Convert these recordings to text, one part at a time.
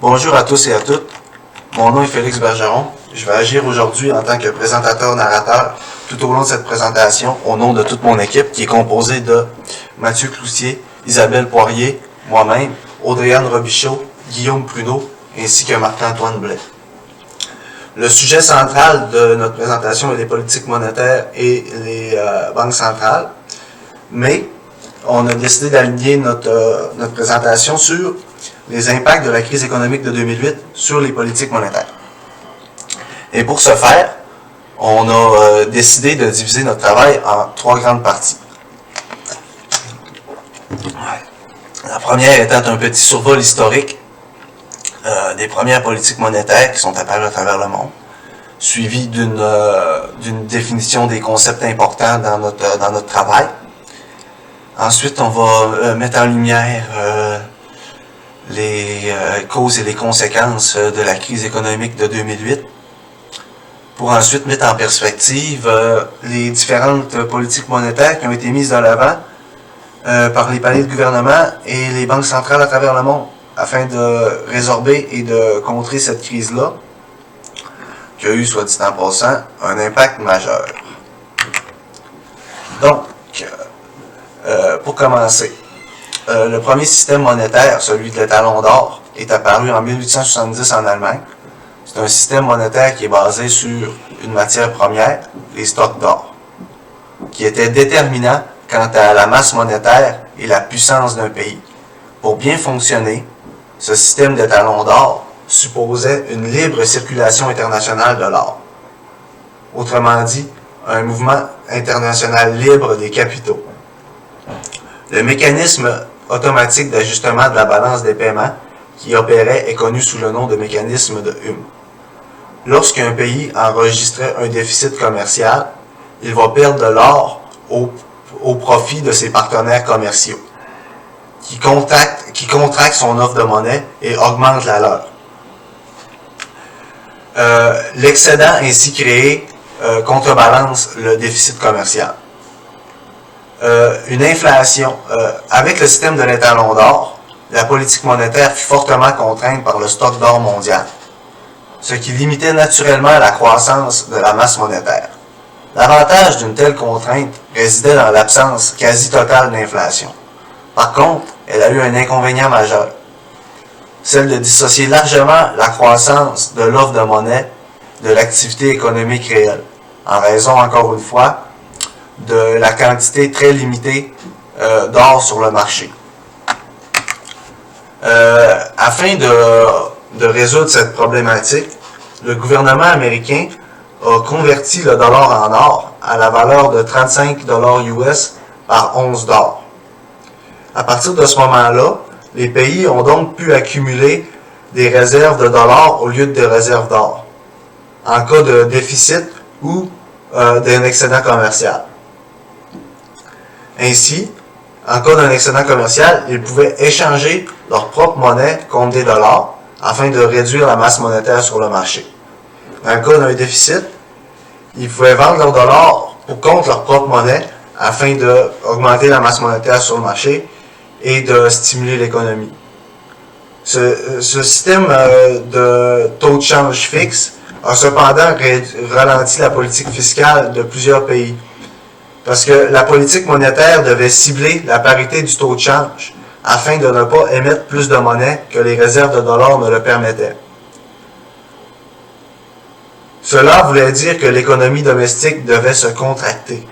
Bonjour à tous et à toutes. Mon nom est Félix Bergeron. Je vais agir aujourd'hui en tant que présentateur-narrateur tout au long de cette présentation au nom de toute mon équipe qui est composée de Mathieu Cloutier, Isabelle Poirier, moi-même, Audrey-Anne Robichaud, Guillaume Pruneau ainsi que Marc-Antoine Blais. Le sujet central de notre présentation est les politiques monétaires et les banques centrales, mais on a décidé d'aligner notre présentation sur les impacts de la crise économique de 2008 sur les politiques monétaires. Et pour ce faire, on a décidé de diviser notre travail en trois grandes parties. La première étant un petit survol historique des premières politiques monétaires qui sont apparues à travers le monde, suivi d'une définition des concepts importants dans notre travail. Ensuite, on va mettre en lumière les causes et les conséquences de la crise économique de 2008, pour ensuite mettre en perspective les différentes politiques monétaires qui ont été mises de l'avant par les paliers de gouvernement et les banques centrales à travers le monde, afin de résorber et de contrer cette crise-là, qui a eu, soit dit en passant, un impact majeur. Donc, pour commencer, le premier système monétaire, celui de l'étalon d'or, est apparu en 1870 en Allemagne. C'est un système monétaire qui est basé sur une matière première, les stocks d'or, qui était déterminant quant à la masse monétaire et la puissance d'un pays. Pour bien fonctionner, ce système d'étalon d'or supposait une libre circulation internationale de l'or. Autrement dit, un mouvement international libre des capitaux. Le mécanisme automatique d'ajustement de la balance des paiements qui opérait est connu sous le nom de mécanisme de Hume. Lorsqu'un pays enregistrait un déficit commercial, il va perdre de l'or au profit de ses partenaires commerciaux, qui contractent son offre de monnaie et augmentent la leur. L'excédent ainsi créé contrebalance le déficit commercial. Une inflation. Avec le système de l'étalon d'or, la politique monétaire fut fortement contrainte par le stock d'or mondial, ce qui limitait naturellement la croissance de la masse monétaire. L'avantage d'une telle contrainte résidait dans l'absence quasi totale d'inflation. Par contre, elle a eu un inconvénient majeur, celle de dissocier largement la croissance de l'offre de monnaie de l'activité économique réelle, en raison, encore une fois, de la quantité très limitée d'or sur le marché. Afin de résoudre cette problématique, le gouvernement américain a converti le dollar en or à la valeur de 35 $ US par once d'or. À partir de ce moment-là, les pays ont donc pu accumuler des réserves de dollars au lieu de des réserves d'or, en cas de déficit ou d'un excédent commercial. Ainsi, en cas d'un excédent commercial, ils pouvaient échanger leur propre monnaie contre des dollars afin de réduire la masse monétaire sur le marché. Dans le cas d'un déficit, ils pouvaient vendre leurs dollars contre leur propre monnaie afin d'augmenter la masse monétaire sur le marché et de stimuler l'économie. Ce système de taux de change fixe a cependant ralenti la politique fiscale de plusieurs pays, parce que la politique monétaire devait cibler la parité du taux de change afin de ne pas émettre plus de monnaie que les réserves de dollars ne le permettaient. Cela voulait dire que l'économie domestique devait se contracter.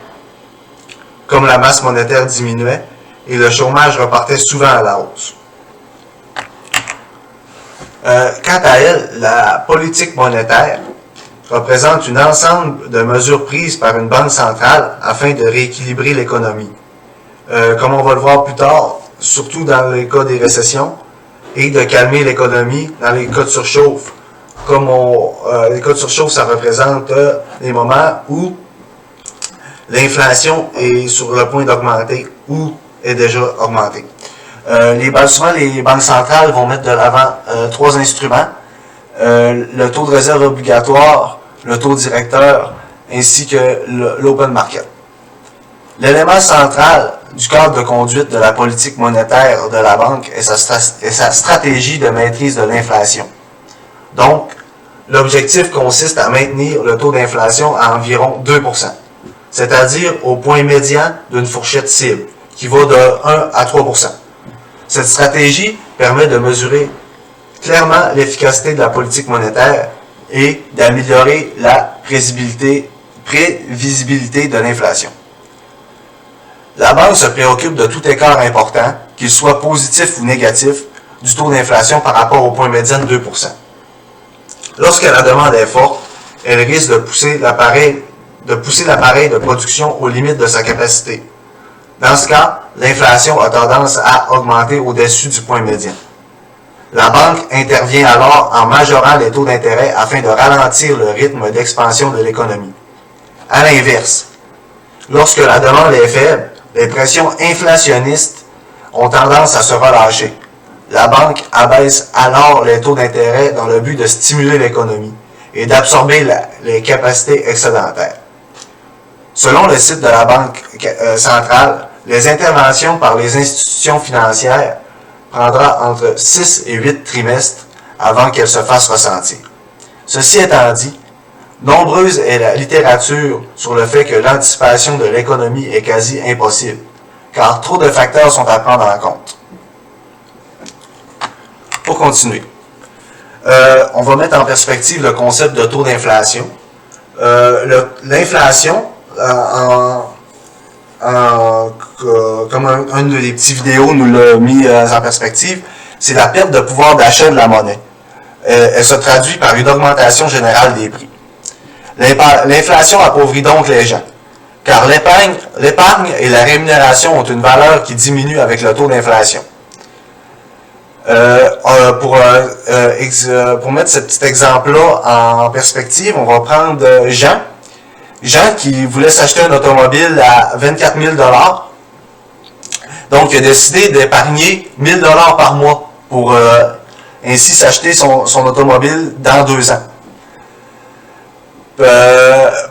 Comme la masse monétaire diminuait, et le chômage repartait souvent à la hausse. Quant à elle, la politique monétaire représente un ensemble de mesures prises par une banque centrale afin de rééquilibrer l'économie. Comme on va le voir plus tard, surtout dans les cas des récessions, et de calmer l'économie dans les cas de surchauffe. Comme les cas de surchauffe, ça représente les moments où l'inflation est sur le point d'augmenter ou est déjà augmentée. Souvent, les banques centrales vont mettre de l'avant trois instruments, le taux de réserve obligatoire, le taux directeur, ainsi que l'open market. L'élément central du cadre de conduite de la politique monétaire de la banque et sa stratégie de maîtrise de l'inflation. Donc, l'objectif consiste à maintenir le taux d'inflation à environ 2%, c'est-à-dire au point médian d'une fourchette cible, qui va de 1 à 3%. Cette stratégie permet de mesurer clairement l'efficacité de la politique monétaire et d'améliorer la prévisibilité de l'inflation. La banque se préoccupe de tout écart important, qu'il soit positif ou négatif, du taux d'inflation par rapport au point médian de 2%. Lorsque la demande est forte, elle risque de pousser l'appareil de production aux limites de sa capacité. Dans ce cas, l'inflation a tendance à augmenter au-dessus du point médian. La banque intervient alors en majorant les taux d'intérêt afin de ralentir le rythme d'expansion de l'économie. À l'inverse, lorsque la demande est faible, les pressions inflationnistes ont tendance à se relâcher. La banque abaisse alors les taux d'intérêt dans le but de stimuler l'économie et d'absorber les capacités excédentaires. Selon le site de la Banque centrale, les interventions par les institutions financières prendra entre 6 et 8 trimestres avant qu'elles se fassent ressentir. Ceci étant dit, nombreuse est la littérature sur le fait que l'anticipation de l'économie est quasi impossible, car trop de facteurs sont à prendre en compte. Pour continuer, on va mettre en perspective le concept de taux d'inflation. L'inflation, comme un des petits vidéos nous l'a mis en perspective, c'est la perte de pouvoir d'achat de la monnaie. Elle se traduit par une augmentation générale des prix. L'inflation appauvrit donc les gens, car l'épargne et la rémunération ont une valeur qui diminue avec le taux d'inflation. Pour mettre ce petit exemple-là en perspective, on va prendre Jean. Jean qui voulait s'acheter un automobile à 24 000 $. Donc, il a décidé d'épargner 1 000 $ par mois pour ainsi s'acheter son automobile dans 2 ans.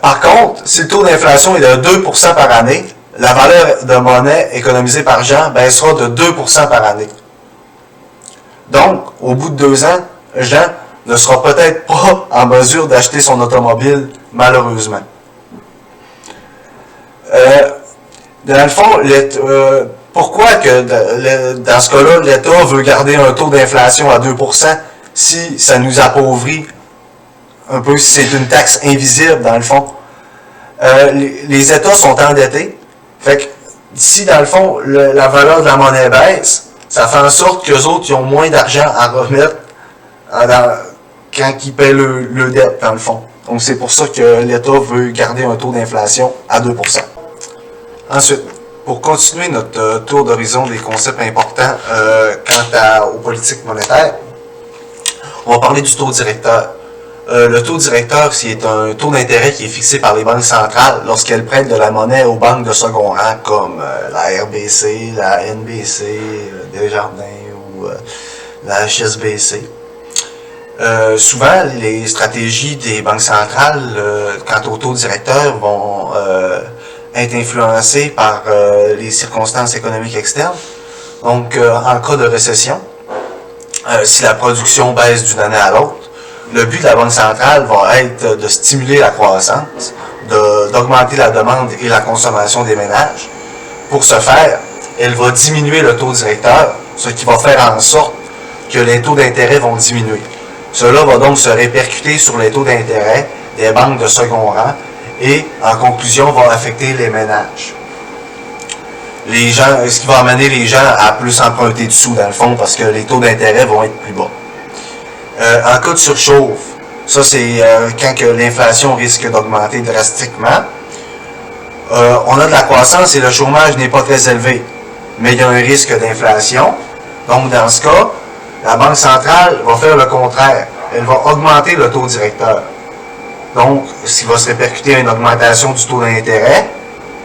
Par contre, si le taux d'inflation est de 2% par année, la valeur de monnaie économisée par Jean baissera de 2% par année. Donc, au bout de 2 ans, Jean ne sera peut-être pas en mesure d'acheter son automobile, malheureusement. Dans le fond, pourquoi que dans ce cas-là, l'État veut garder un taux d'inflation à 2% si ça nous appauvrit un peu, si c'est une taxe invisible dans le fond? Les États sont endettés, fait que si dans le fond, la valeur de la monnaie baisse, ça fait en sorte qu'eux autres ils ont moins d'argent à remettre quand ils paient le dette, dans le fond. Donc c'est pour ça que l'État veut garder un taux d'inflation à 2%. Ensuite, pour continuer notre tour d'horizon des concepts importants quant aux politiques monétaires, on va parler du taux directeur. Le taux directeur, c'est un taux d'intérêt qui est fixé par les banques centrales lorsqu'elles prêtent de la monnaie aux banques de second rang comme la RBC, la NBC, Desjardins ou la HSBC. Souvent, les stratégies des banques centrales quant au taux directeur vont être influencées par les circonstances économiques externes. Donc, en cas de récession, si la production baisse d'une année à l'autre, le but de la Banque centrale va être de stimuler la croissance, d'augmenter la demande et la consommation des ménages. Pour ce faire, elle va diminuer le taux directeur, ce qui va faire en sorte que les taux d'intérêt vont diminuer. Cela va donc se répercuter sur les taux d'intérêt des banques de second rang et, en conclusion, va affecter les ménages. Ce qui va amener les gens à plus emprunter de sous, dans le fond, parce que les taux d'intérêt vont être plus bas. En cas de surchauffe, ça c'est quand que l'inflation risque d'augmenter drastiquement. On a de la croissance et le chômage n'est pas très élevé, mais il y a un risque d'inflation. Donc dans ce cas, la Banque centrale va faire le contraire. Elle va augmenter le taux directeur. Donc, ce qui va se répercuter à une augmentation du taux d'intérêt,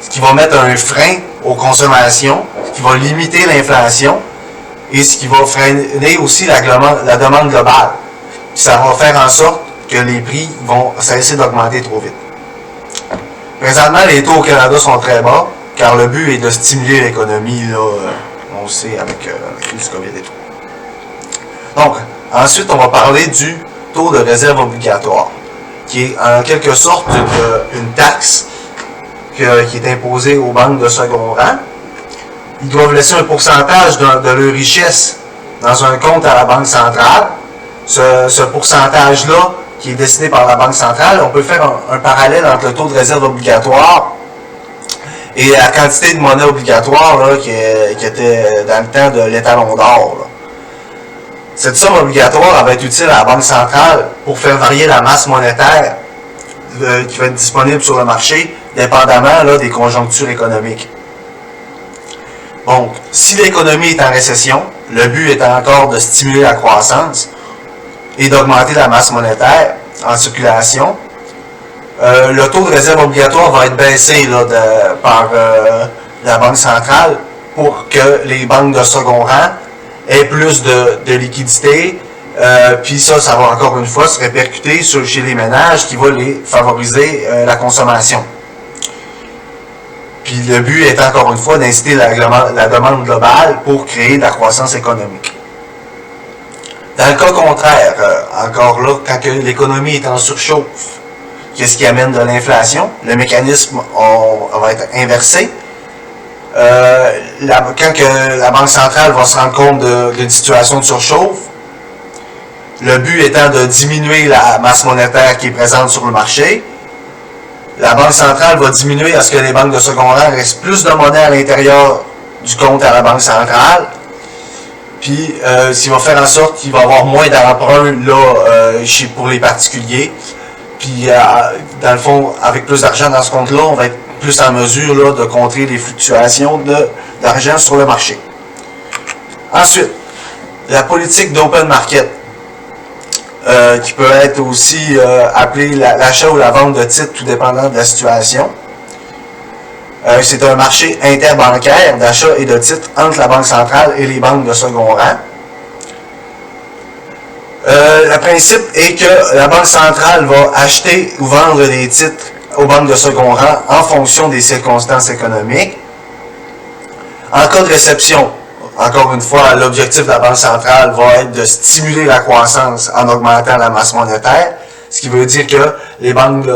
ce qui va mettre un frein aux consommations, ce qui va limiter l'inflation, et ce qui va freiner aussi la demande globale. Ça va faire en sorte que les prix vont cesser d'augmenter trop vite. Présentement, les taux au Canada sont très bas, car le but est de stimuler l'économie, là, on le sait, avec la crise du COVID et tout. Donc, ensuite, on va parler du taux de réserve obligatoire, qui est en quelque sorte une taxe qui est imposée aux banques de second rang. Ils doivent laisser un pourcentage de leur richesse dans un compte à la Banque centrale. Ce pourcentage-là, qui est destiné par la Banque centrale, on peut faire un parallèle entre le taux de réserve obligatoire et la quantité de monnaie obligatoire là, qui était dans le temps de l'étalon d'or. Là. Cette somme obligatoire elle va être utile à la Banque centrale pour faire varier la masse monétaire qui va être disponible sur le marché, dépendamment là, des conjonctures économiques. Donc, si l'économie est en récession, le but est encore de stimuler la croissance et d'augmenter la masse monétaire en circulation. Le taux de réserve obligatoire va être baissé là, par la Banque centrale pour que les banques de second rang aient plus de liquidité. Puis ça va encore une fois se répercuter chez les ménages qui va les favoriser la consommation. Puis le but est encore une fois d'inciter la demande globale pour créer de la croissance économique. Dans le cas contraire, encore là, quand l'économie est en surchauffe, qu'est-ce qui amène de l'inflation? Le mécanisme va être inversé. Quand la Banque centrale va se rendre compte d'une situation de surchauffe, le but étant de diminuer la masse monétaire qui est présente sur le marché, la Banque centrale va diminuer à ce que les banques de second rang restent plus de monnaie à l'intérieur du compte à la Banque centrale. Puis, ce qui va faire en sorte qu'il va y avoir moins d'emprunt pour les particuliers. Puis, dans le fond, avec plus d'argent dans ce compte-là, on va être plus en mesure là, de contrer les fluctuations d'argent sur le marché. Ensuite, la politique d'open market, qui peut être aussi appelée l'achat ou la vente de titres, tout dépendant de la situation. C'est un marché interbancaire d'achat et de titres entre la Banque centrale et les banques de second rang. Le principe est que la Banque centrale va acheter ou vendre des titres aux banques de second rang en fonction des circonstances économiques. En cas de réception, encore une fois, l'objectif de la Banque centrale va être de stimuler la croissance en augmentant la masse monétaire, ce qui veut dire que les banques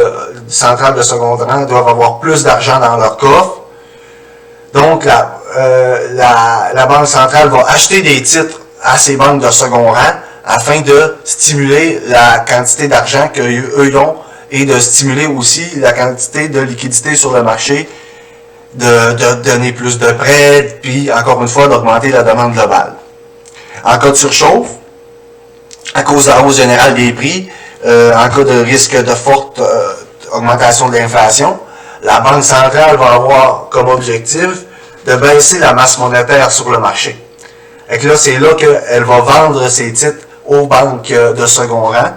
centrales de second rang doivent avoir plus d'argent dans leur coffre. Donc, la Banque centrale va acheter des titres à ces banques de second rang afin de stimuler la quantité d'argent qu'eux ont et de stimuler aussi la quantité de liquidité sur le marché, de donner plus de prêts, puis encore une fois d'augmenter la demande globale. En cas de surchauffe, à cause de la hausse générale des prix, en cas de risque de forte augmentation de l'inflation, la Banque centrale va avoir comme objectif de baisser la masse monétaire sur le marché. Et que là, c'est là qu'elle va vendre ses titres aux banques de second rang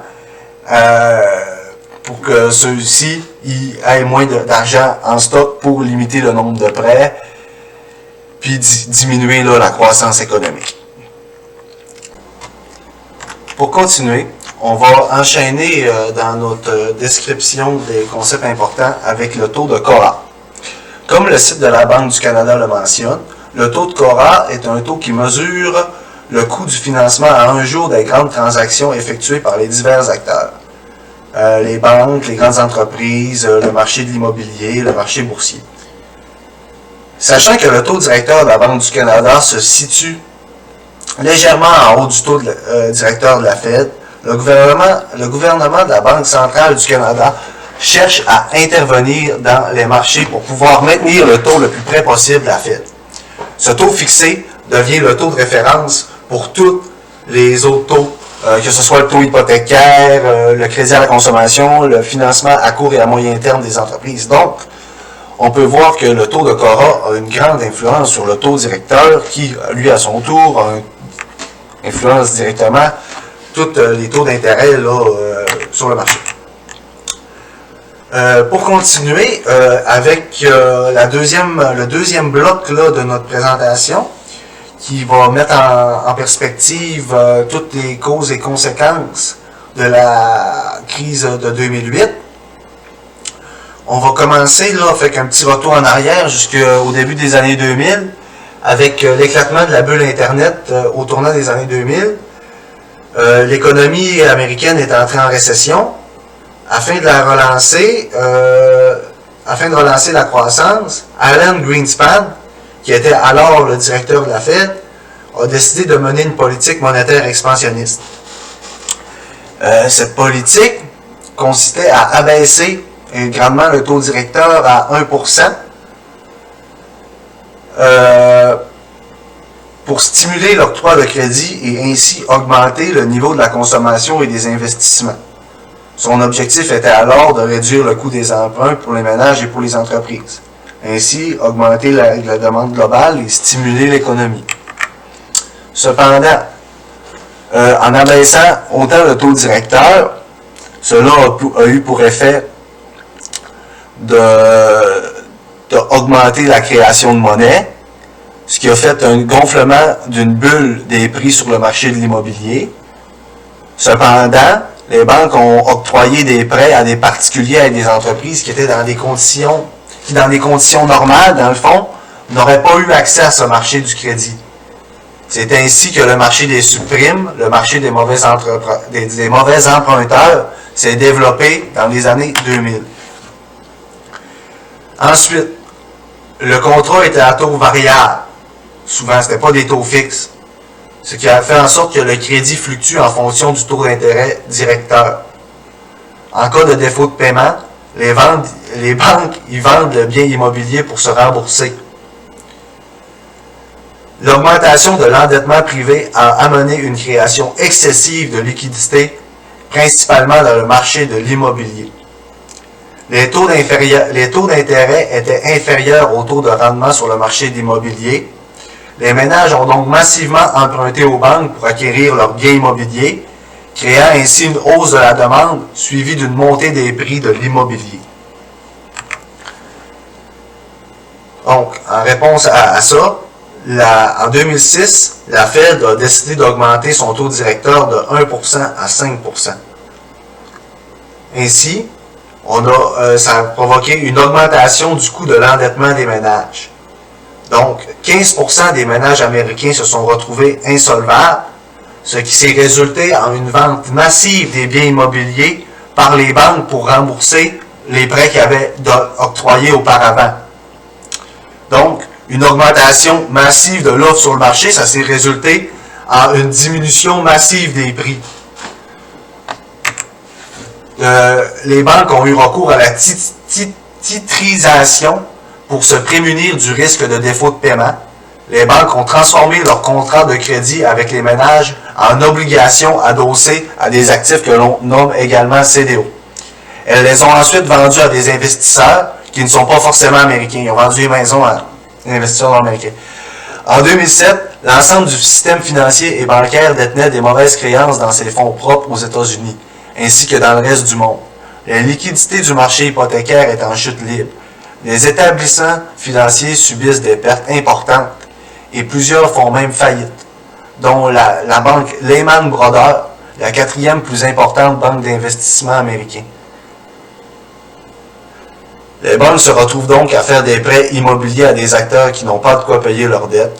pour que ceux-ci aient moins d'argent en stock pour limiter le nombre de prêts puis diminuer là, la croissance économique. Pour continuer, on va enchaîner dans notre description des concepts importants avec le taux de Cora. Comme le site de la Banque du Canada le mentionne, le taux de Cora est un taux qui mesure le coût du financement à un jour des grandes transactions effectuées par les divers acteurs. Les banques, les grandes entreprises, le marché de l'immobilier, le marché boursier. Sachant que le taux directeur de la Banque du Canada se situe légèrement en haut du taux directeur de la Fed, le gouvernement de la Banque centrale du Canada cherche à intervenir dans les marchés pour pouvoir maintenir le taux le plus près possible de la Fed. Ce taux fixé devient le taux de référence pour tous les autres taux, que ce soit le taux hypothécaire, le crédit à la consommation, le financement à court et à moyen terme des entreprises. Donc, on peut voir que le taux de Cora a une grande influence sur le taux directeur qui, lui, à son tour, influence directement tous les taux d'intérêt sur le marché. Pour continuer avec le deuxième bloc là, de notre présentation, qui va mettre en perspective toutes les causes et conséquences de la crise de 2008, On va commencer là, avec un petit retour en arrière jusqu'au début des années 2000, avec l'éclatement de la bulle Internet au tournant des années 2000. L'économie américaine est entrée en récession. Afin de relancer la croissance, Alan Greenspan, qui était alors le directeur de la Fed, a décidé de mener une politique monétaire expansionniste. Cette politique consistait à abaisser grandement le taux directeur à 1%, pour stimuler l'octroi de crédit et ainsi augmenter le niveau de la consommation et des investissements. Son objectif était alors de réduire le coût des emprunts pour les ménages et pour les entreprises. Ainsi, augmenter la demande globale et stimuler l'économie. Cependant, en abaissant autant le taux directeur, cela a eu pour effet d'augmenter la création de monnaie, ce qui a fait un gonflement d'une bulle des prix sur le marché de l'immobilier. Cependant, les banques ont octroyé des prêts à des particuliers et à des entreprises qui étaient dans des conditions normales, dans le fond, n'auraient pas eu accès à ce marché du crédit. C'est ainsi que le marché des subprimes, le marché des mauvais emprunteurs, s'est développé dans les années 2000. Ensuite, le contrat était à taux variable. Souvent, ce n'était pas des taux fixes. Ce qui a fait en sorte que le crédit fluctue en fonction du taux d'intérêt directeur. En cas de défaut de paiement, les banques y vendent le bien immobilier pour se rembourser. L'augmentation de l'endettement privé a amené une création excessive de liquidités, principalement dans le marché de l'immobilier. Les taux d'intérêt étaient inférieurs aux taux de rendement sur le marché de l'immobilier. Les ménages ont donc massivement emprunté aux banques pour acquérir leurs biens immobiliers, créant ainsi une hausse de la demande suivie d'une montée des prix de l'immobilier. Donc, en réponse à ça, en 2006, la Fed a décidé d'augmenter son taux directeur de 1% à 5%. Ainsi, ça a provoqué une augmentation du coût de l'endettement des ménages. Donc, 15% des ménages américains se sont retrouvés insolvables, ce qui s'est résulté en une vente massive des biens immobiliers par les banques pour rembourser les prêts qu'ils avaient octroyés auparavant. Donc, une augmentation massive de l'offre sur le marché, ça s'est résulté en une diminution massive des prix. Les banques ont eu recours à la titrisation pour se prémunir du risque de défaut de paiement. Les banques ont transformé leurs contrats de crédit avec les ménages en obligations adossées à des actifs que l'on nomme également CDO. Elles les ont ensuite vendus à des investisseurs qui ne sont pas forcément américains. Ils ont vendu les maisons à des investisseurs américains. En 2007, l'ensemble du système financier et bancaire détenait des mauvaises créances dans ses fonds propres aux États-Unis, ainsi que dans le reste du monde. Les liquidités du marché hypothécaire étaient en chute libre. Les établissements financiers subissent des pertes importantes et plusieurs font même faillite, dont la banque Lehman Brothers, la 4e plus importante banque d'investissement américaine. Les banques se retrouvent donc à faire des prêts immobiliers à des acteurs qui n'ont pas de quoi payer leurs dettes.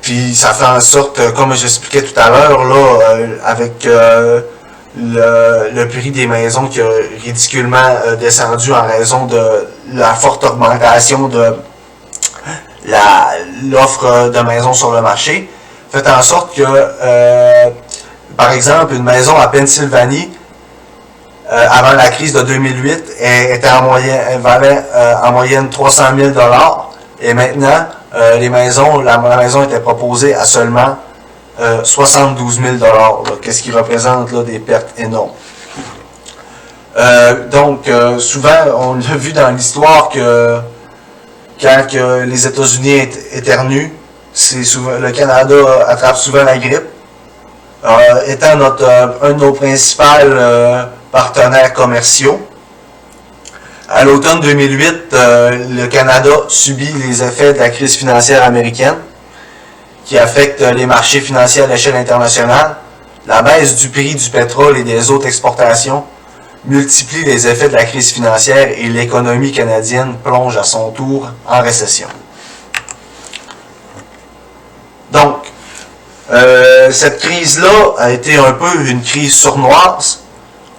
Puis ça fait en sorte, comme j'expliquais tout à l'heure, là, avec le prix des maisons qui a ridiculement descendu en raison de la forte augmentation de l'offre de maisons sur le marché, fait en sorte que, par exemple, une maison à Pennsylvanie, avant la crise de 2008, elle valait en moyenne 300 000 $, et maintenant, la maison était proposée à seulement 72 000 $, qu'est-ce qui représente là, des pertes énormes. Donc, souvent, on a vu dans l'histoire que quand les États-Unis éternuent, le Canada attrape souvent la grippe. Étant un de nos principaux partenaires commerciaux. À l'automne 2008, le Canada subit les effets de la crise financière américaine qui affecte les marchés financiers à l'échelle internationale, la baisse du prix du pétrole et des autres exportations, multiplie les effets de la crise financière et l'économie canadienne plonge à son tour en récession. Donc, cette crise-là a été un peu une crise sournoise,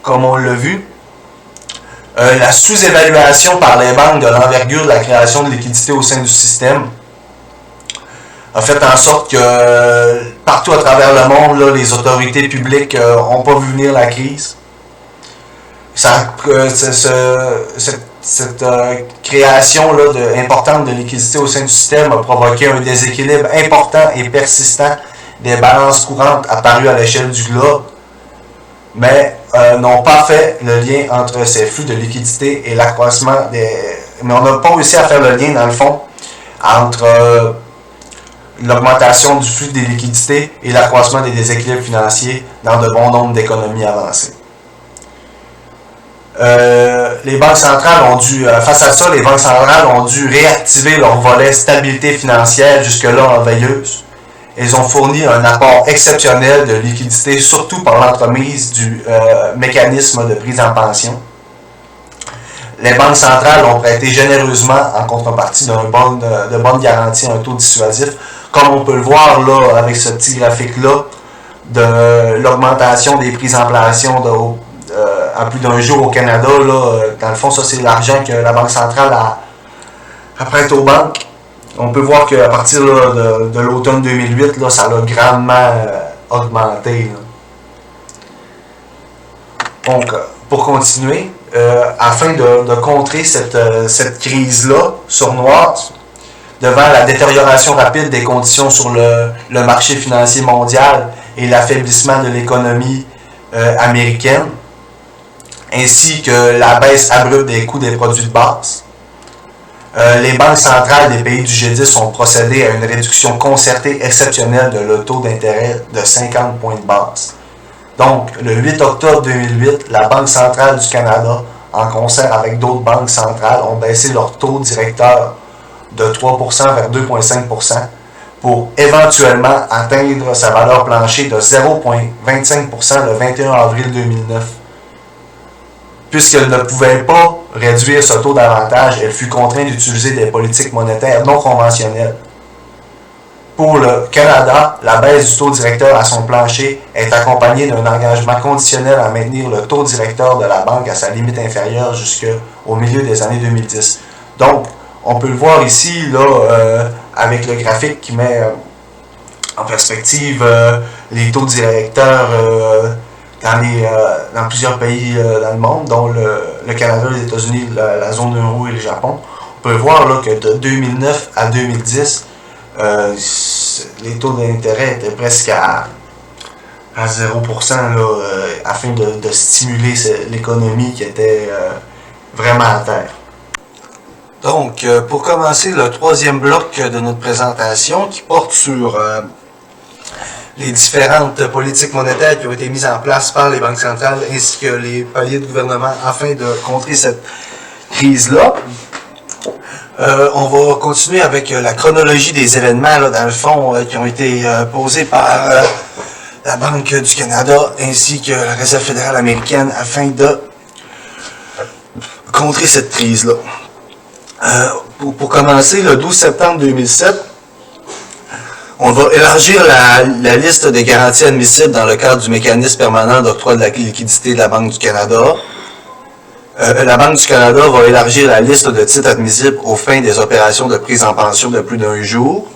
comme on l'a vu. La sous-évaluation par les banques de l'envergure de la création de liquidités au sein du système a fait en sorte que partout à travers le monde, là, les autorités publiques n'ont pas vu venir la crise. Cette création là, importante de liquidités au sein du système a provoqué un déséquilibre important et persistant des balances courantes apparues à l'échelle du globe, mais n'ont pas fait le lien entre ces flux de liquidités et l'accroissement des... Mais on n'a pas réussi à faire le lien, dans le fond, entre l'augmentation du flux des liquidités et l'accroissement des déséquilibres financiers dans de bons nombres d'économies avancées. Les banques centrales ont dû, face à ça, les banques centrales ont dû réactiver leur volet stabilité financière jusque-là en veilleuse. Elles ont fourni un apport exceptionnel de liquidités, surtout par l'entremise du mécanisme de prise en pension. Les banques centrales ont prêté généreusement en contrepartie de bonnes garanties un taux dissuasif, comme on peut le voir là avec ce petit graphique-là de l'augmentation des prises en pension à plus d'un jour au Canada. Là, dans le fond, ça c'est l'argent que la Banque centrale a prêté aux banques. On peut voir qu'à partir là, de l'automne 2008, là, ça a grandement augmenté. Là. Donc, pour continuer, afin de contrer cette crise-là sournoise, devant la détérioration rapide des conditions sur le marché financier mondial et l'affaiblissement de l'économie américaine, ainsi que la baisse abrupte des coûts des produits de base, les banques centrales des pays du G10 ont procédé à une réduction concertée exceptionnelle de le taux d'intérêt de 50 points de base. Donc, le 8 octobre 2008, la Banque centrale du Canada, en concert avec d'autres banques centrales, ont baissé leur taux directeur de 3% vers 2,5% pour éventuellement atteindre sa valeur plancher de 0,25% le 21 avril 2009. Puisqu'elle ne pouvait pas réduire ce taux davantage, elle fut contrainte d'utiliser des politiques monétaires non conventionnelles. Pour le Canada, la baisse du taux directeur à son plancher est accompagnée d'un engagement conditionnel à maintenir le taux directeur de la banque à sa limite inférieure jusqu'au milieu des années 2010. Donc, on peut le voir ici, là, avec le graphique qui met en perspective les taux directeurs dans plusieurs pays dans le monde, dont le Canada, les États-Unis, la zone euro et le Japon. On peut voir là, que de 2009 à 2010, les taux d'intérêt étaient presque à 0%, là, afin de stimuler l'économie qui était vraiment à terre. Donc, pour commencer le troisième bloc de notre présentation qui porte sur les différentes politiques monétaires qui ont été mises en place par les banques centrales ainsi que les paliers de gouvernement afin de contrer cette crise-là. On va continuer avec la chronologie des événements, là, dans le fond, qui ont été posés par la Banque du Canada ainsi que la Réserve fédérale américaine afin de contrer cette crise-là. Pour commencer, le 12 septembre 2007, on va élargir la liste des garanties admissibles dans le cadre du mécanisme permanent d'octroi de la liquidité de la Banque du Canada. La Banque du Canada va élargir la liste de titres admissibles aux fins des opérations de prise en pension de plus d'un jour.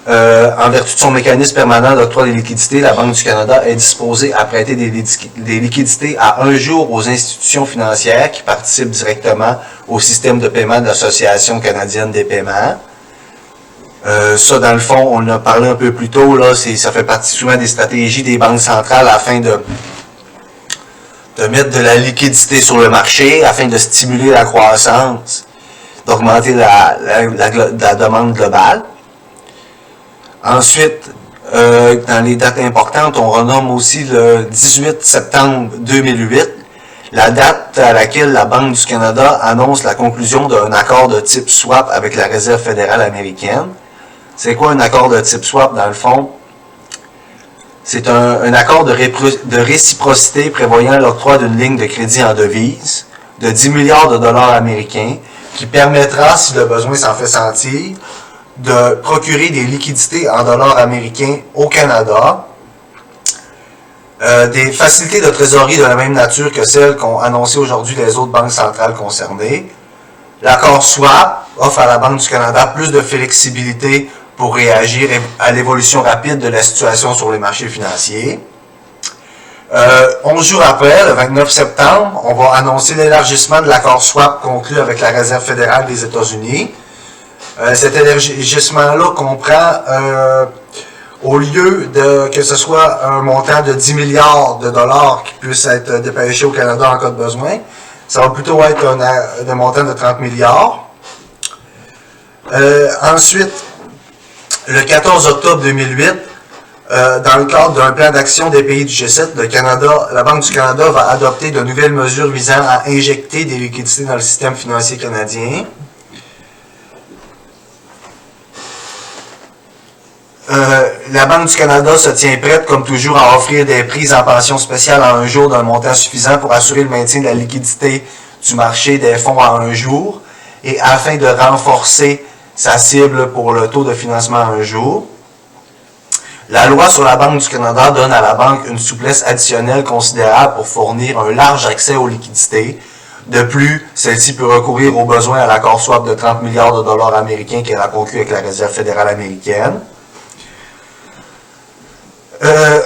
En vertu de son mécanisme permanent d'octroi des liquidités, la Banque du Canada est disposée à prêter des liquidités à un jour aux institutions financières qui participent directement au système de paiement de l'Association canadienne des paiements. Ça, dans le fond, on en a parlé un peu plus tôt, là, ça fait partie souvent des stratégies des banques centrales afin de mettre de la liquidité sur le marché, afin de stimuler la croissance, d'augmenter la demande globale. Ensuite, dans les dates importantes, on renomme aussi le 18 septembre 2008, la date à laquelle la Banque du Canada annonce la conclusion d'un accord de type swap avec la Réserve fédérale américaine. C'est quoi un accord de type swap, dans le fond? C'est un accord de réciprocité prévoyant l'octroi d'une ligne de crédit en devises de 10 milliards de dollars américains qui permettra, si le besoin s'en fait sentir, de procurer des liquidités en dollars américains au Canada, des facilités de trésorerie de la même nature que celles qu'ont annoncées aujourd'hui les autres banques centrales concernées. L'accord swap offre à la Banque du Canada plus de flexibilité pour réagir à l'évolution rapide de la situation sur les marchés financiers. 11 jours après, le 29 septembre, on va annoncer l'élargissement de l'accord swap conclu avec la Réserve fédérale des États-Unis. Cet élargissement-là comprend, au lieu de que ce soit un montant de 10 milliards de dollars qui puisse être dépêché au Canada en cas de besoin, ça va plutôt être un montant de 30 milliards. Ensuite, le 14 octobre 2008, dans le cadre d'un plan d'action des pays du G7, la Banque du Canada va adopter de nouvelles mesures visant à injecter des liquidités dans le système financier canadien. La Banque du Canada se tient prête, comme toujours, à offrir des prises en pension spéciale en un jour d'un montant suffisant pour assurer le maintien de la liquidité du marché des fonds en un jour et afin de renforcer sa cible pour le taux de financement en un jour. La loi sur la Banque du Canada donne à la Banque une souplesse additionnelle considérable pour fournir un large accès aux liquidités. De plus, celle-ci peut recourir au besoin à l'accord swap de 30 milliards de dollars américains qu'elle a conclu avec la Réserve fédérale américaine.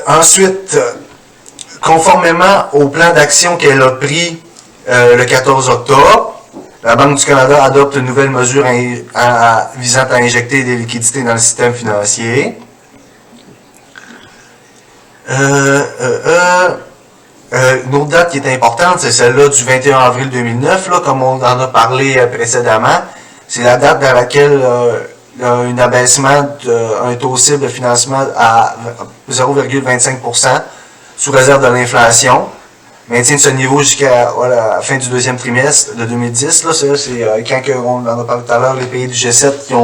Ensuite, conformément au plan d'action qu'elle a pris le 14 octobre, la Banque du Canada adopte une nouvelle mesure visant à injecter des liquidités dans le système financier. Une autre date qui est importante, c'est celle-là du 21 avril 2009, là, comme on en a parlé précédemment. C'est la date dans laquelle un abaissement d'un taux cible de financement à 0,25% sous réserve de l'inflation. Maintient ce niveau jusqu'à la fin du deuxième trimestre de 2010. Là, c'est quand on en a parlé tout à l'heure, les pays du G7 qui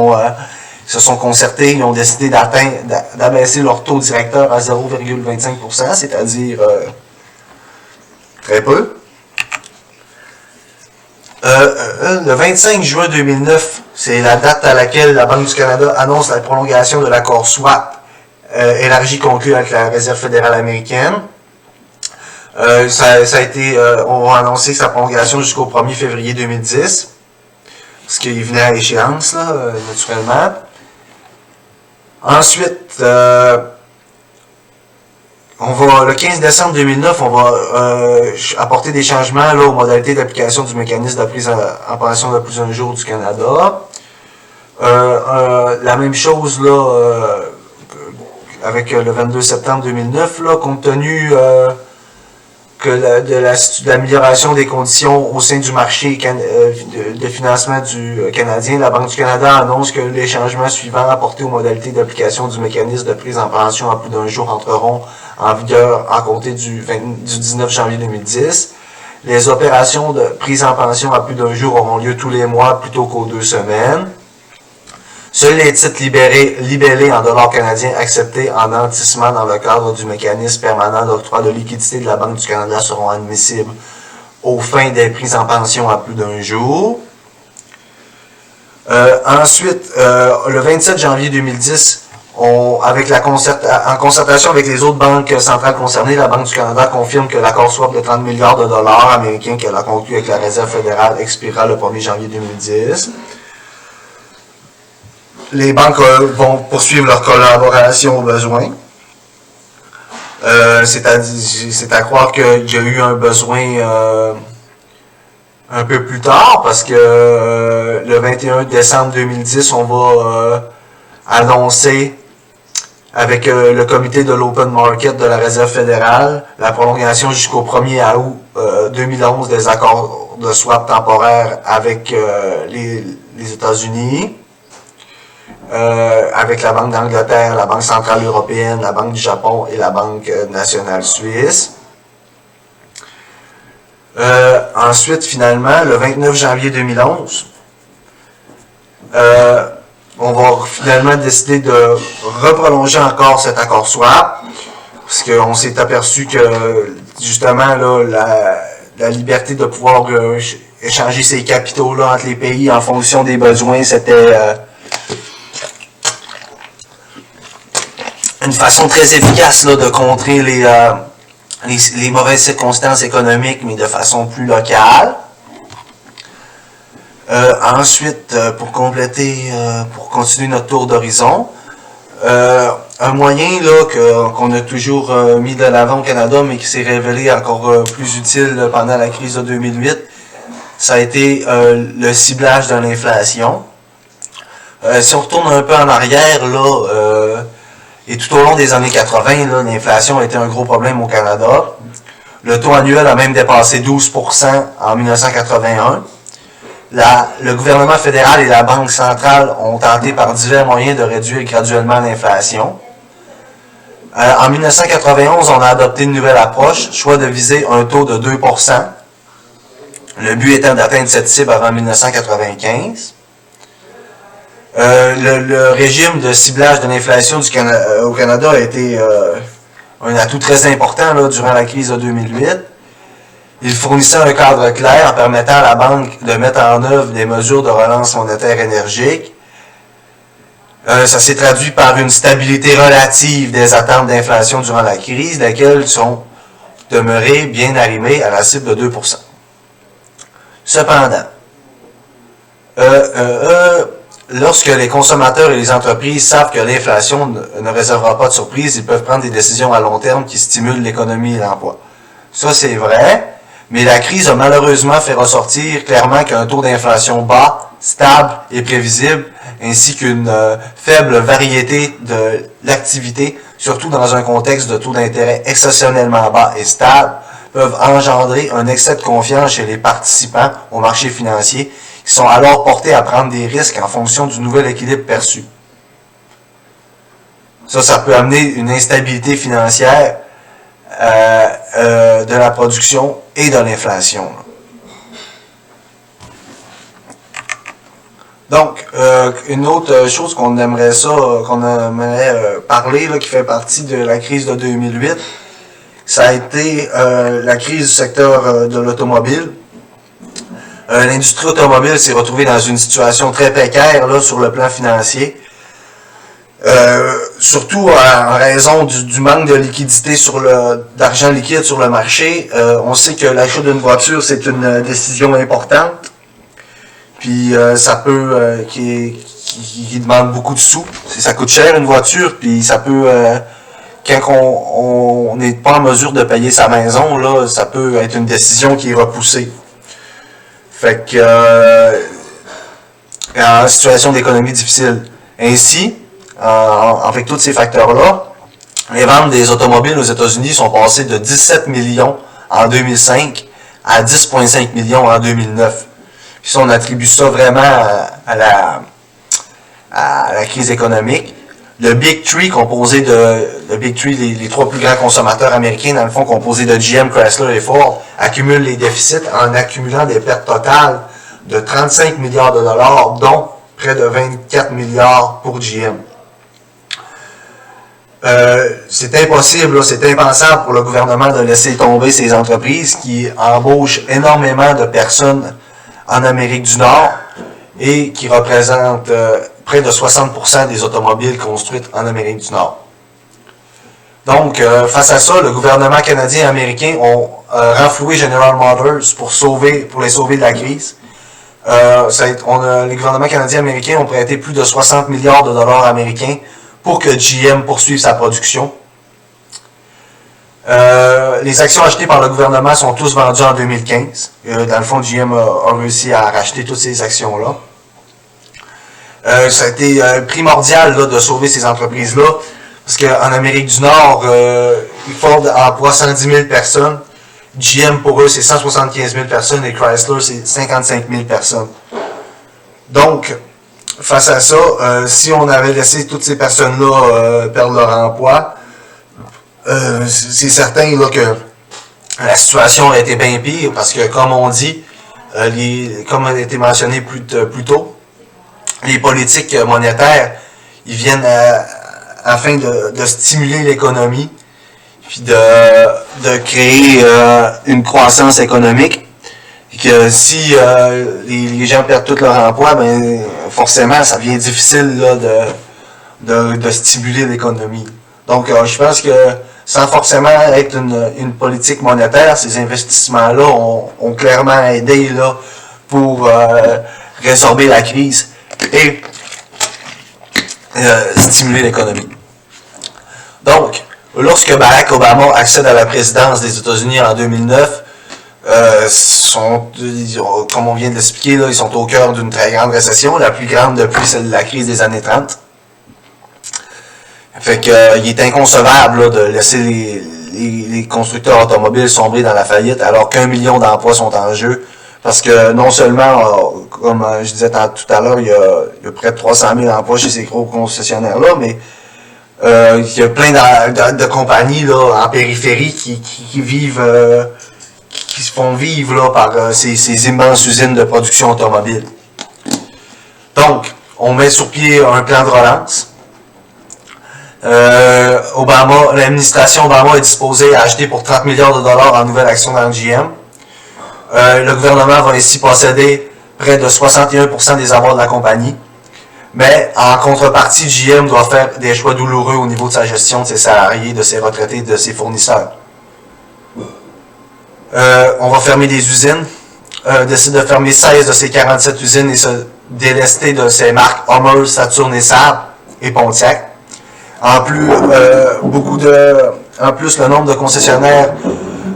se sont concertés, ils ont décidé d'abaisser leur taux directeur à 0,25%, c'est-à-dire très peu. Le 25 juin 2009, c'est la date à laquelle la Banque du Canada annonce la prolongation de l'accord swap élargi conclu avec la Réserve fédérale américaine. Ça a été, on va annoncer sa prolongation jusqu'au 1er février 2010, parce qu'il venait à échéance, là, naturellement. Ensuite, le 15 décembre 2009, on va apporter des changements là, aux modalités d'application du mécanisme de prise en pension de plus d'un jour du Canada. La même chose là, avec le 22 septembre 2009, là, compte tenu de l'amélioration des conditions au sein du marché de financement du Canadien, la Banque du Canada annonce que les changements suivants apportés aux modalités d'application du mécanisme de prise en pension à plus d'un jour entreront en vigueur à compter du 19 janvier 2010. Les opérations de prise en pension à plus d'un jour auront lieu tous les mois plutôt qu'aux 2 semaines. Seuls les titres libellés en dollars canadiens acceptés en nantissement dans le cadre du mécanisme permanent d'octroi de liquidité de la Banque du Canada seront admissibles aux fins des prises en pension à plus d'un jour. Ensuite, le 27 janvier 2010, en concertation avec les autres banques centrales concernées, la Banque du Canada confirme que l'accord swap de 30 milliards de dollars américains qu'elle a conclu avec la Réserve fédérale expirera le 1er janvier 2010. Les banques vont poursuivre leur collaboration au besoin. C'est à croire qu'il y a eu un besoin un peu plus tard, parce que le 21 décembre 2010, on va annoncer avec le comité de l'Open Market de la Réserve fédérale la prolongation jusqu'au 1er août 2011 des accords de swap temporaires avec les États-Unis. Avec la Banque d'Angleterre, la Banque centrale européenne, la Banque du Japon et la Banque nationale suisse. Ensuite, finalement, le 29 janvier 2011, on va finalement décider de reprolonger encore cet accord swap. parce qu'on s'est aperçu que, justement, là, la liberté de pouvoir échanger ces capitaux-là entre les pays en fonction des besoins, c'était une façon très efficace là, de contrer les mauvaises circonstances économiques, mais de façon plus locale. Ensuite, pour continuer notre tour d'horizon, un moyen là qu'on a toujours mis de l'avant au Canada, mais qui s'est révélé encore plus utile pendant la crise de 2008, ça a été le ciblage de l'inflation. Si on retourne un peu en arrière, là, et tout au long des années 80, là, l'inflation a été un gros problème au Canada. Le taux annuel a même dépassé 12% en 1981. Le gouvernement fédéral et la Banque centrale ont tenté par divers moyens de réduire graduellement l'inflation. En 1991, on a adopté une nouvelle approche, soit de viser un taux de 2%. Le but étant d'atteindre cette cible avant 1995. Le régime de ciblage de l'inflation au Canada a été un atout très important là, durant la crise de 2008. Il fournissait un cadre clair permettant à la banque de mettre en œuvre des mesures de relance monétaire énergique. Ça s'est traduit par une stabilité relative des attentes d'inflation durant la crise, lesquelles sont demeurées bien arrimées à la cible de 2%. Cependant, lorsque les consommateurs et les entreprises savent que l'inflation ne réservera pas de surprise, ils peuvent prendre des décisions à long terme qui stimulent l'économie et l'emploi. Ça, c'est vrai, mais la crise a malheureusement fait ressortir clairement qu'un taux d'inflation bas, stable et prévisible, ainsi qu'une faible variété de l'activité, surtout dans un contexte de taux d'intérêt exceptionnellement bas et stable, peuvent engendrer un excès de confiance chez les participants au marché financier, qui sont alors portés à prendre des risques en fonction du nouvel équilibre perçu. Ça peut amener une instabilité financière de la production et de l'inflation. Donc, une autre chose qu'on aimerait parler, là, qui fait partie de la crise de 2008, ça a été la crise du secteur de l'automobile. L'industrie automobile s'est retrouvée dans une situation très précaire là, sur le plan financier. Surtout en raison du manque de liquidité d'argent liquide sur le marché. On sait que l'achat d'une voiture, c'est une décision importante. Puis ça peut qui demande beaucoup de sous. Ça coûte cher une voiture, puis ça peut quand on n'est pas en mesure de payer sa maison, là, ça peut être une décision qui est repoussée. Fait que en situation d'économie difficile. Ainsi, avec tous ces facteurs-là, les ventes des automobiles aux États-Unis sont passées de 17 millions en 2005 à 10,5 millions en 2009. Puis ça, on attribue ça vraiment à la crise économique. Le Big Three, les trois plus grands consommateurs américains, dans le fond, composés de GM, Chrysler et Ford, accumulent les déficits en accumulant des pertes totales de 35 milliards de dollars, dont près de 24 milliards pour GM. C'est impossible, là, c'est impensable pour le gouvernement de laisser tomber ces entreprises qui embauchent énormément de personnes en Amérique du Nord et qui représentent près de 60% des automobiles construites en Amérique du Nord. Donc, face à ça, le gouvernement canadien et américain ont renfloué General Motors pour les sauver de la crise. Les gouvernements canadiens et américains ont prêté plus de 60 milliards de dollars américains pour que GM poursuive sa production. Les actions achetées par le gouvernement sont tous vendues en 2015. Dans le fond, GM a réussi à racheter toutes ces actions-là. Ça a été primordial là, de sauver ces entreprises-là, parce qu'en Amérique du Nord, Ford emploie 110 000 personnes. GM, pour eux, c'est 175 000 personnes et Chrysler, c'est 55 000 personnes. Donc, face à ça, si on avait laissé toutes ces personnes-là perdre leur emploi, c'est certain là, que la situation aurait été bien pire, parce que, comme on dit, comme a été mentionné plus tôt, les politiques monétaires, ils viennent afin de stimuler l'économie. puis de créer une croissance économique. Et que si les gens perdent tout leur emploi, ben forcément, ça devient difficile là, de stimuler l'économie. Donc, je pense que sans forcément être une politique monétaire, ces investissements-là ont clairement aidé là, pour résorber la crise et stimuler l'économie. Donc, lorsque Barack Obama accède à la présidence des États-Unis en 2009, comme on vient de l'expliquer, là, ils sont au cœur d'une très grande récession, la plus grande depuis celle de la crise des années 30. Fait que, il est inconcevable là, de laisser les constructeurs automobiles sombrer dans la faillite alors qu'1 million d'emplois sont en jeu. Parce que non seulement, comme je disais tout à l'heure, il y a près de 300 000 emplois chez ces gros concessionnaires-là, mais il y a plein de compagnies là, en périphérie qui vivent, qui se font vivre là, par ces immenses usines de production automobile. Donc, on met sur pied un plan de relance. L'administration Obama est disposée à acheter pour 30 milliards de dollars en nouvelles actions dans le GM. Le gouvernement va ainsi posséder près de 61% des avoirs de la compagnie. Mais en contrepartie, GM doit faire des choix douloureux au niveau de sa gestion de ses salariés, de ses retraités, de ses fournisseurs. On va fermer des usines, décide de fermer 16 de ses 47 usines et se délester de ses marques Hummer, Saturn et Saab et Pontiac. En plus, le nombre de concessionnaires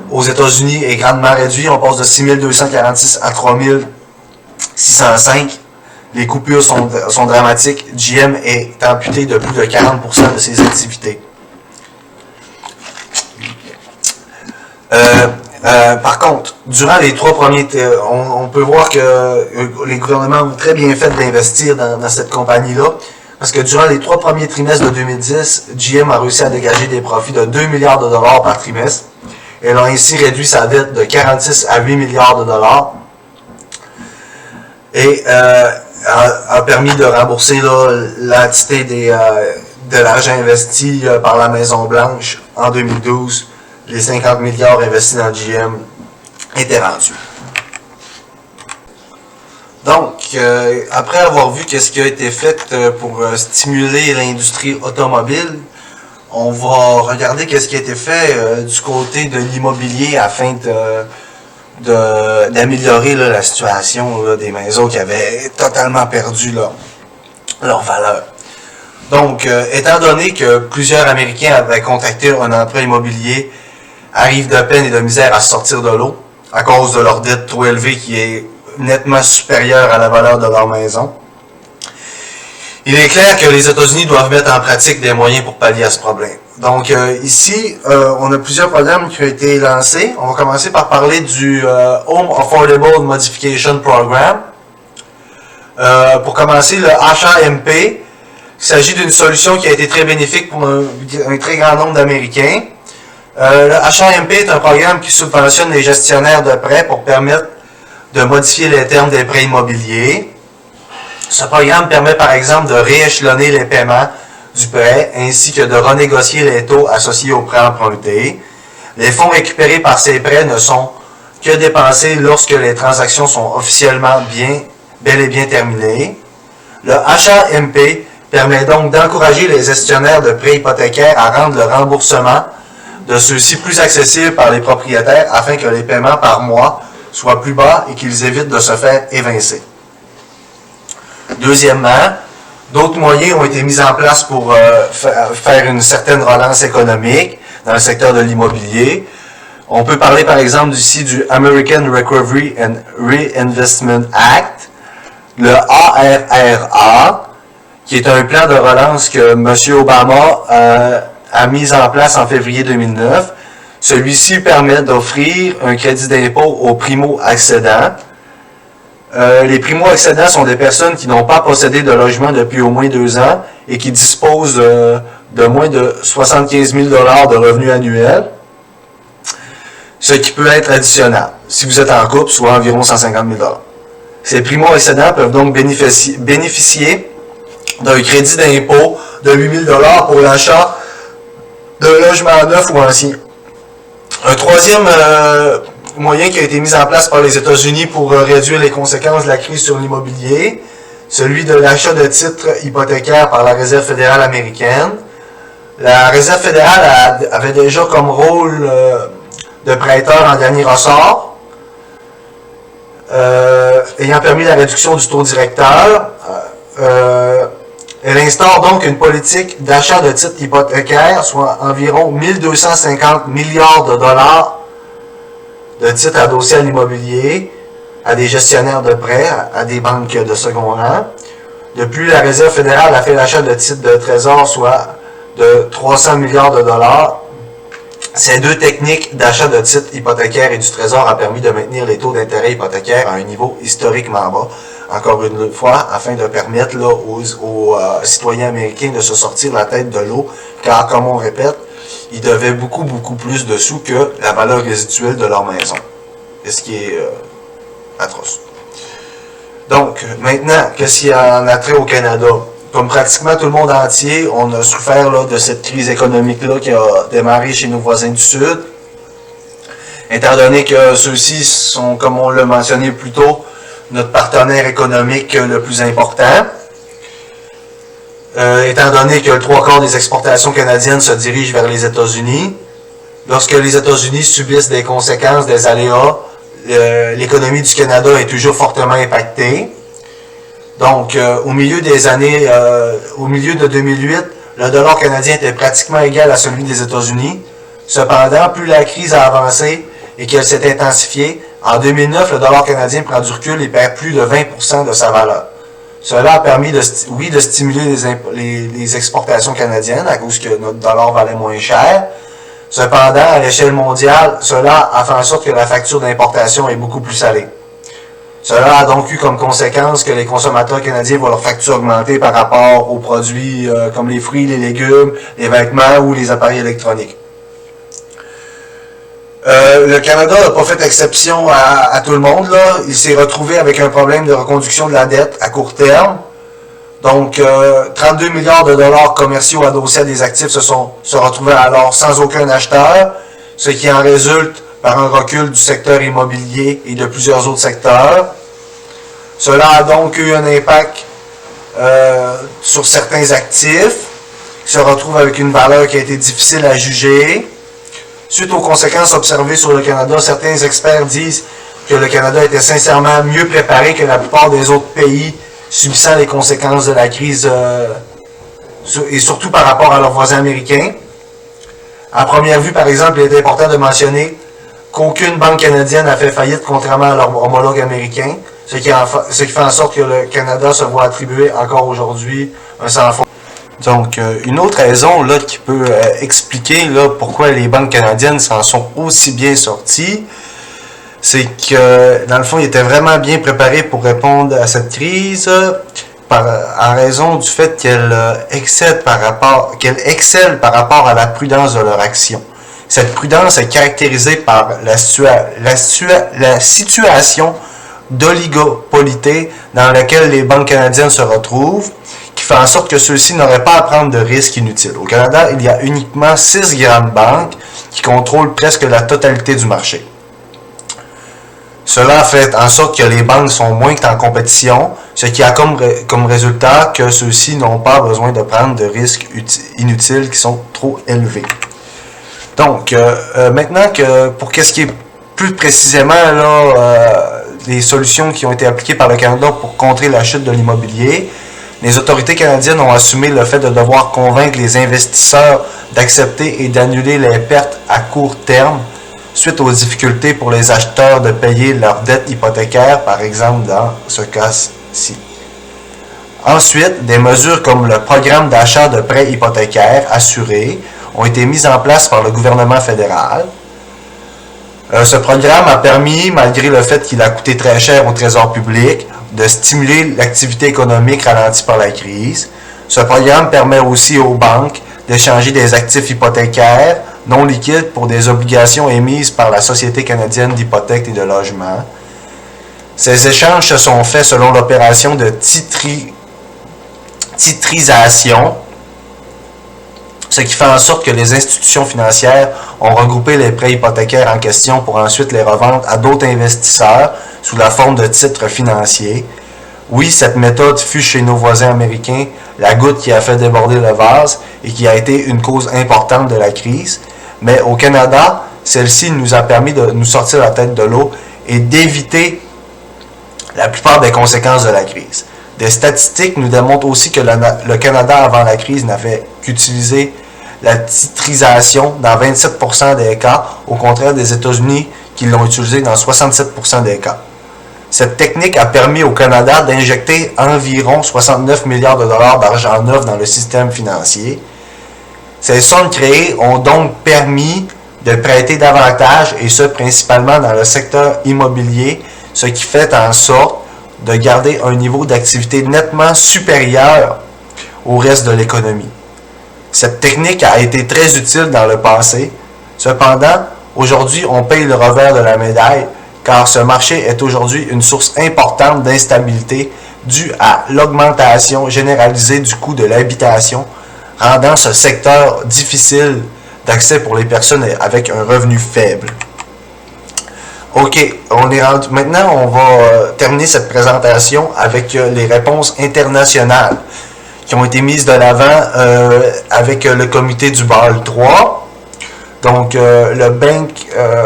aux États-Unis est grandement réduit. On passe de 6246 à 3605. Les coupures sont dramatiques. GM est amputé de plus de 40% de ses activités. Par contre, durant les 3 premiers... on peut voir que les gouvernements ont très bien fait d'investir dans cette compagnie-là. Parce que durant les 3 premiers trimestres de 2010, GM a réussi à dégager des profits de 2 milliards de dollars par trimestre. Elle a ainsi réduit sa dette de 46 à 8 milliards de dollars. Et a permis de rembourser l'entité de l'argent investi par la Maison-Blanche en 2012. Les 50 milliards investis dans GM étaient rendus. Donc, après avoir vu qu'est-ce qui a été fait pour stimuler l'industrie automobile, on va regarder qu'est-ce qui a été fait du côté de l'immobilier afin d'améliorer la situation là, des maisons qui avaient totalement perdu leur valeur. Donc, étant donné que plusieurs Américains avaient contacté un emprunt immobilier, arrivent de peine et de misère à sortir de l'eau à cause de leur dette trop élevée qui est nettement supérieure à la valeur de leur maison. Il est clair que les États-Unis doivent mettre en pratique des moyens pour pallier à ce problème. Donc ici, on a plusieurs programmes qui ont été lancés. On va commencer par parler du Home Affordable Modification Program. Pour commencer, le HAMP, il s'agit d'une solution qui a été très bénéfique pour un très grand nombre d'Américains. Le HAMP est un programme qui subventionne les gestionnaires de prêts pour permettre de modifier les termes des prêts immobiliers. Ce programme permet par exemple de rééchelonner les paiements du prêt ainsi que de renégocier les taux associés au prêt emprunté. Les fonds récupérés par ces prêts ne sont que dépensés lorsque les transactions sont officiellement bel et bien terminées. Le HAMP permet donc d'encourager les gestionnaires de prêts hypothécaires à rendre le remboursement de ceux-ci plus accessibles par les propriétaires afin que les paiements par mois soient plus bas et qu'ils évitent de se faire évincer. Deuxièmement, d'autres moyens ont été mis en place pour faire une certaine relance économique dans le secteur de l'immobilier. On peut parler par exemple ici du American Recovery and Reinvestment Act, le ARRA, qui est un plan de relance que M. Obama a mis en place en février 2009. Celui-ci permet d'offrir un crédit d'impôt aux primo-accédants. Les primo-accédants sont des personnes qui n'ont pas possédé de logement depuis au moins 2 ans et qui disposent de moins de 75 000 $ de revenus annuels, ce qui peut être additionnable, si vous êtes en couple, soit environ 150 000 $. Ces primo-accédants peuvent donc bénéficier d'un crédit d'impôt de 8 000 $ pour l'achat d'un logement neuf ou ancien. Un troisième moyen qui a été mis en place par les États-Unis pour réduire les conséquences de la crise sur l'immobilier, celui de l'achat de titres hypothécaires par la Réserve fédérale américaine. La Réserve fédérale avait déjà comme rôle de prêteur en dernier ressort, ayant permis la réduction du taux directeur. Elle instaure donc une politique d'achat de titres hypothécaires, soit environ 1250 milliards de dollars de titres adossés à l'immobilier, à des gestionnaires de prêts, à des banques de second rang. Depuis, la Réserve fédérale a fait l'achat de titres de trésor, soit de 300 milliards de dollars. Ces deux techniques d'achat de titres hypothécaires et du trésor a permis de maintenir les taux d'intérêt hypothécaires à un niveau historiquement bas. Encore une fois, afin de permettre là, aux citoyens américains de se sortir la tête de l'eau, car, comme on répète, ils devaient beaucoup plus de sous que la valeur résiduelle de leur maison. Et ce qui est atroce. Donc, maintenant, qu'est-ce qu'il y a en attrait au Canada? Comme pratiquement tout le monde entier, on a souffert là, de cette crise économique-là qui a démarré chez nos voisins du Sud. Étant donné que ceux-ci sont, comme on l'a mentionné plus tôt, notre partenaire économique le plus important. Étant donné que le 3/4 des exportations canadiennes se dirigent vers les États-Unis, lorsque les États-Unis subissent des conséquences des aléas, l'économie du Canada est toujours fortement impactée. Donc, au milieu de 2008, le dollar canadien était pratiquement égal à celui des États-Unis. Cependant, plus la crise a avancé et qu'elle s'est intensifiée, en 2009, le dollar canadien prend du recul et perd plus de 20% de sa valeur. Cela a permis de stimuler les exportations canadiennes à cause que notre dollar valait moins cher. Cependant, à l'échelle mondiale, cela a fait en sorte que la facture d'importation est beaucoup plus salée. Cela a donc eu comme conséquence que les consommateurs canadiens voient leur facture augmenter par rapport aux produits comme les fruits, les légumes, les vêtements ou les appareils électroniques. Le Canada n'a pas fait exception à tout le monde, là. Il s'est retrouvé avec un problème de reconduction de la dette à court terme. Donc, 32 milliards de dollars commerciaux adossés à des actifs se retrouvaient alors sans aucun acheteur, ce qui en résulte par un recul du secteur immobilier et de plusieurs autres secteurs. Cela a donc eu un impact sur certains actifs qui se retrouvent avec une valeur qui a été difficile à juger. Suite aux conséquences observées sur le Canada, certains experts disent que le Canada était sincèrement mieux préparé que la plupart des autres pays subissant les conséquences de la crise et surtout par rapport à leurs voisins américains. À première vue, par exemple, il est important de mentionner qu'aucune banque canadienne n'a fait faillite contrairement à leurs homologues américains, ce qui fait en sorte que le Canada se voit attribuer encore aujourd'hui un sans-faute. Donc, une autre raison là, qui peut expliquer là, pourquoi les banques canadiennes s'en sont aussi bien sorties, c'est que, dans le fond, ils étaient vraiment bien préparés pour répondre à cette crise en raison du fait qu'elles excellent par rapport à la prudence de leur action. Cette prudence est caractérisée par la situation d'oligopolité dans laquelle les banques canadiennes se retrouvent, qui fait en sorte que ceux-ci n'auraient pas à prendre de risques inutiles. Au Canada, il y a uniquement 6 grandes banques qui contrôlent presque la totalité du marché. Cela fait en sorte que les banques sont moins en compétition, ce qui a comme résultat que ceux-ci n'ont pas besoin de prendre de risques inutiles qui sont trop élevés. Donc, maintenant que pour qu'est-ce qui est plus précisément là, les solutions qui ont été appliquées par le Canada pour contrer la chute de l'immobilier, les autorités canadiennes ont assumé le fait de devoir convaincre les investisseurs d'accepter et d'annuler les pertes à court terme suite aux difficultés pour les acheteurs de payer leurs dettes hypothécaires, par exemple dans ce cas-ci. Ensuite, des mesures comme le programme d'achat de prêts hypothécaires assurés ont été mises en place par le gouvernement fédéral. Ce programme a permis, malgré le fait qu'il a coûté très cher au Trésor public, de stimuler l'activité économique ralentie par la crise. Ce programme permet aussi aux banques d'échanger des actifs hypothécaires non liquides pour des obligations émises par la Société canadienne d'hypothèques et de logement. Ces échanges se sont faits selon l'opération de titrisation. ce qui fait en sorte que les institutions financières ont regroupé les prêts hypothécaires en question pour ensuite les revendre à d'autres investisseurs sous la forme de titres financiers. Oui, cette méthode fut chez nos voisins américains la goutte qui a fait déborder le vase et qui a été une cause importante de la crise, mais au Canada, celle-ci nous a permis de nous sortir la tête de l'eau et d'éviter la plupart des conséquences de la crise. Des statistiques nous démontrent aussi que le Canada, avant la crise, n'avait qu'utilisé la titrisation dans 27% des cas, au contraire des États-Unis qui l'ont utilisé dans 67% des cas. Cette technique a permis au Canada d'injecter environ 69 milliards de dollars d'argent neuf dans le système financier. Ces sommes créées ont donc permis de prêter davantage, et ce principalement dans le secteur immobilier, ce qui fait en sorte de garder un niveau d'activité nettement supérieur au reste de l'économie. Cette technique a été très utile dans le passé. Cependant, aujourd'hui, on paye le revers de la médaille, car ce marché est aujourd'hui une source importante d'instabilité due à l'augmentation généralisée du coût de l'habitation, rendant ce secteur difficile d'accès pour les personnes avec un revenu faible. OK, on est rendu. Maintenant, on va terminer cette présentation avec les réponses internationales qui ont été mises de l'avant avec le comité du Bâle 3. Donc, le Bank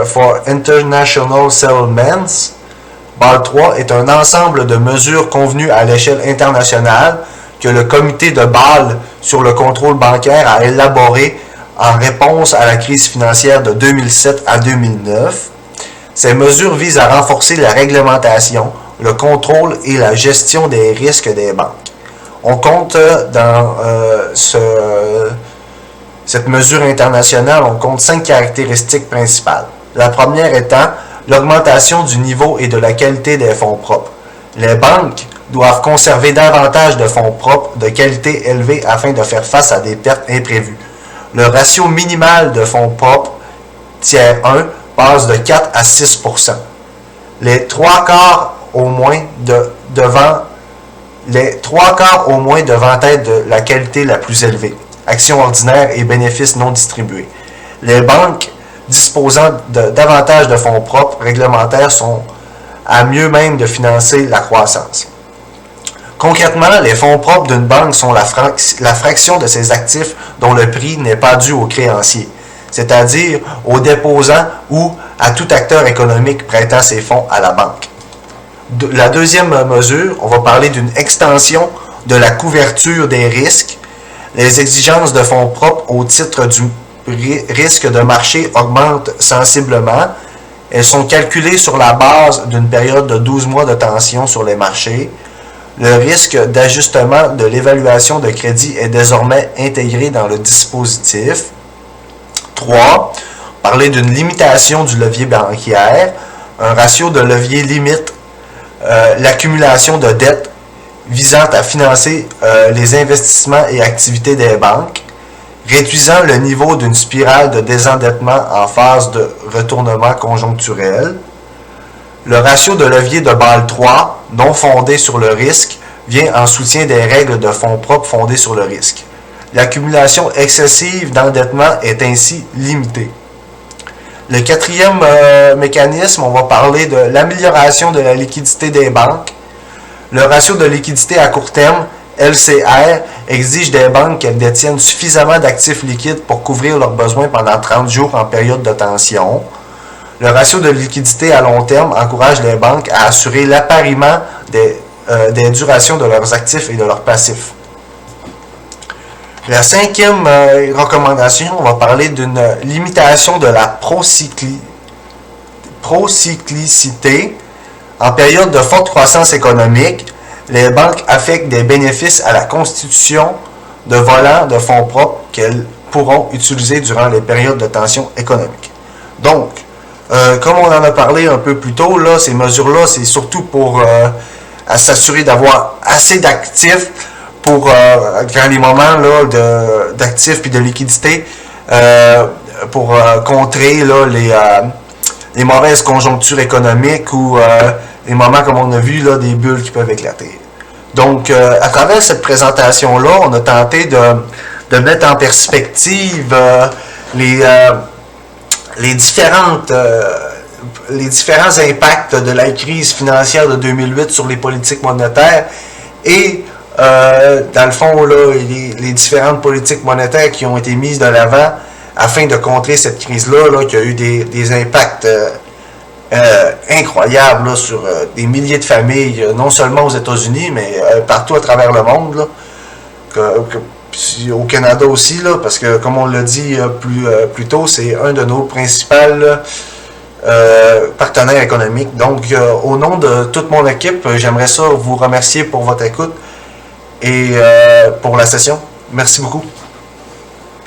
for International Settlements, Bâle 3, est un ensemble de mesures convenues à l'échelle internationale que le comité de Bâle sur le contrôle bancaire a élaboré en réponse à la crise financière de 2007 à 2009. Ces mesures visent à renforcer la réglementation, le contrôle et la gestion des risques des banques. On compte dans cette mesure internationale, on compte 5 caractéristiques principales. La première étant l'augmentation du niveau et de la qualité des fonds propres. Les banques doivent conserver davantage de fonds propres de qualité élevée afin de faire face à des pertes imprévues. Le ratio minimal de fonds propres, tiers 1, passe de 4 à 6%. Les trois quarts au moins devant être de la qualité la plus élevée. Actions ordinaires et bénéfices non distribués. Les banques disposant de davantage de fonds propres réglementaires sont à mieux même de financer la croissance. Concrètement, les fonds propres d'une banque sont la fraction de ses actifs dont le prix n'est pas dû aux créanciers, c'est-à-dire aux déposants ou à tout acteur économique prêtant ses fonds à la banque. La deuxième mesure, on va parler d'une extension de la couverture des risques. Les exigences de fonds propres au titre du risque de marché augmentent sensiblement. Elles sont calculées sur la base d'une période de 12 mois de tension sur les marchés. Le risque d'ajustement de l'évaluation de crédit est désormais intégré dans le dispositif. 3. Parler d'une limitation du levier bancaire. Un ratio de levier limite l'accumulation de dettes visant à financer les investissements et activités des banques, réduisant le niveau d'une spirale de désendettement en phase de retournement conjoncturel. Le ratio de levier de Bâle 3, non fondé sur le risque, vient en soutien des règles de fonds propres fondées sur le risque. L'accumulation excessive d'endettement est ainsi limitée. Le quatrième mécanisme, on va parler de l'amélioration de la liquidité des banques. Le ratio de liquidité à court terme, LCR, exige des banques qu'elles détiennent suffisamment d'actifs liquides pour couvrir leurs besoins pendant 30 jours en période de tension. Le ratio de liquidité à long terme encourage les banques à assurer l'appariement des durations de leurs actifs et de leurs passifs. La cinquième recommandation, on va parler d'une limitation de la procyclicité. En période de forte croissance économique, les banques affectent des bénéfices à la constitution de volants de fonds propres qu'elles pourront utiliser durant les périodes de tension économique. Donc, comme on en a parlé un peu plus tôt, là, ces mesures-là, c'est surtout pour s'assurer d'avoir assez d'actifs pour quand les moments là, d'actifs et de liquidité pour contrer là, les mauvaises conjonctures économiques ou les moments, comme on a vu, là, des bulles qui peuvent éclater. Donc, à travers cette présentation-là, on a tenté de mettre en perspective les différents impacts de la crise financière de 2008 sur les politiques monétaires et dans le fond, là, les différentes politiques monétaires qui ont été mises de l'avant afin de contrer cette crise-là, là, qui a eu des impacts incroyables là, sur des milliers de familles, non seulement aux États-Unis, mais partout à travers le monde, là, au Canada aussi, là, parce que, comme on l'a dit plus tôt, c'est un de nos principaux partenaires économiques. Donc, au nom de toute mon équipe, j'aimerais ça vous remercier pour votre écoute et pour la session. Merci beaucoup.